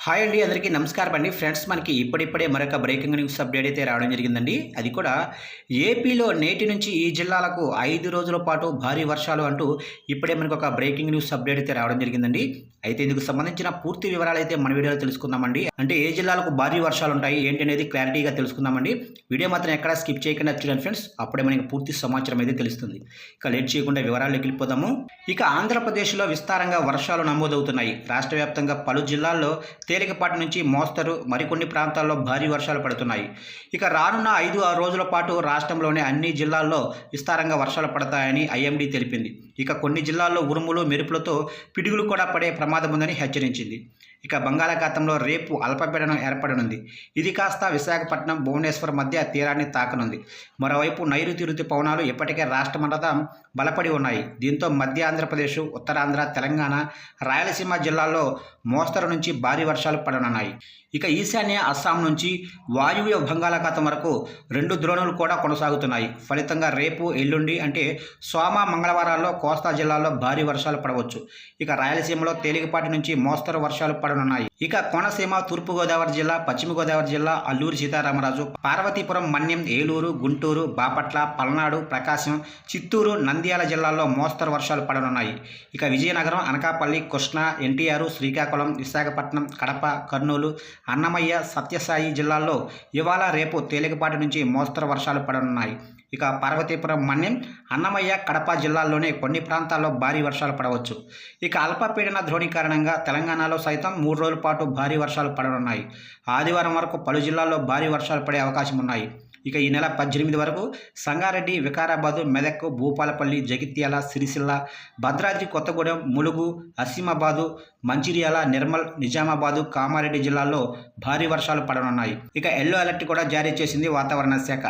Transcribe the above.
Hi అండి, అందరికీ నమస్కారం అండి. ఫ్రెండ్స్, మనకి ఇప్పుడిప్పుడే మరొక బ్రేకింగ్ న్యూస్ అప్డేట్ అయితే రావడం జరిగిందండి. అది కూడా ఏపీలో నేటి నుంచి ఈ జిల్లాలకు 5 రోజుల పాటు భారీ వర్షాలు అంటూ ఇప్పుడే మనకు ఒక బ్రేకింగ్ న్యూస్ అప్డేట్ అయితే రావడం జరిగిందండి. అయితే ఇందుకు సంబంధించిన పూర్తి వివరాలు అయితే మన వీడియోలో తెలుసుకుందామండి. అంటే ఏ జిల్లాలకు భారీ వర్షాలు ఉంటాయి ఏంటి అనేది క్లారిటీగా తెలుసుకుందామండి. వీడియో మాత్రం ఎక్కడ స్కిప్ చేయకుండా చూడండి ఫ్రెండ్స్, అప్పుడే మనకి పూర్తి సమాచారం అయితే తెలుస్తుంది. ఇక లేట్ చేయకుండా వివరాల్లోకి వెళ్ళిపోదాము. ఇక ఆంధ్రప్రదేశ్లో విస్తారంగా వర్షాలు నమోదవుతున్నాయి. రాష్ట్ర వ్యాప్తంగా పలు జిల్లాల్లో తేలికపాటి నుంచి మోస్తరు, మరికొన్ని ప్రాంతాల్లో భారీ వర్షాలు పడుతున్నాయి. ఇక రానున్న 5-6 రోజుల పాటు రాష్ట్రంలోని అన్ని జిల్లాల్లో విస్తారంగా వర్షాలు పడతాయని ఐఎండీ తెలిపింది. ఇక కొన్ని జిల్లాల్లో ఉరుములు, మెరుపులతో పిడుగులు కూడా పడే ప్రమాదం ఉందని హెచ్చరించింది. ఇక బంగాళాఖాతంలో రేపు అల్పపీడనం ఏర్పడనుంది. ఇది కాస్త విశాఖపట్నం, భువనేశ్వర్ మధ్య తీరాన్ని తాకనుంది. మరోవైపు నైరుతి రుతుపవనాలు ఇప్పటికే రాష్ట్రమంతటా బలపడి ఉన్నాయి. దీంతో మధ్య ఆంధ్రప్రదేశ్, ఉత్తరాంధ్ర, తెలంగాణ, రాయలసీమ జిల్లాల్లో మోస్తరు నుంచి భారీ వర్షాలు పడనున్నాయి. ఇక ఈశాన్య అస్సాం నుంచి వాయువ్య బంగాళాఖాతం వరకు 2 ద్రోణులు కూడా కొనసాగుతున్నాయి. ఫలితంగా రేపు, ఎల్లుండి అంటే సోమ, మంగళవారాల్లో కోస్తా జిల్లాల్లో భారీ వర్షాలు పడవచ్చు. ఇక రాయలసీమలో తేలికపాటి నుంచి మోస్తరు వర్షాలు పడనున్నాయి. ఇక కోనసీమ, తూర్పుగోదావరి జిల్లా, పశ్చిమ గోదావరి జిల్లా, అల్లూరి సీతారామరాజు, పార్వతీపురం, మన్యం, ఏలూరు, గుంటూరు, బాపట్ల, పల్నాడు, ప్రకాశం, చిత్తూరు, నంద్యాల జిల్లాల్లో మోస్తరు వర్షాలు పడనున్నాయి. ఇక విజయనగరం, అనకాపల్లి, కృష్ణా, ఎన్టీఆర్, శ్రీకాకుళం, విశాఖపట్నం, కడప, కర్నూలు, అన్నమయ్య, సత్యసాయి జిల్లాల్లో ఇవాళ, రేపు తేలికపాటి నుంచి మోస్తరు వర్షాలు పడనున్నాయి. ఇక పార్వతీపురం, మన్యం, అన్నమయ్య, కడప జిల్లాల్లోనే కొన్ని ప్రాంతాల్లో భారీ వర్షాలు పడవచ్చు. ఇక అల్పపీడన ద్రోణి కారణంగా తెలంగాణలో సైతం 3 రోజుల పాటు భారీ వర్షాలు పడనున్నాయి. ఆదివారం వరకు పలు జిల్లాల్లో భారీ వర్షాలు పడే అవకాశం ఉన్నాయి. ఇక ఈ నెల 18 వరకు సంగారెడ్డి, వికారాబాదు, మెదక్, భూపాలపల్లి, జగిత్యాల, సిరిసిల్ల, భద్రాద్రి కొత్తగూడెం, ములుగు, అసీమాబాదు, మంచిర్యాల, నిర్మల్, నిజామాబాదు, కామారెడ్డి జిల్లాల్లో భారీ వర్షాలు పడనున్నాయి. ఇక ఎల్లో అలర్ట్ కూడా జారీ చేసింది వాతావరణ శాఖ.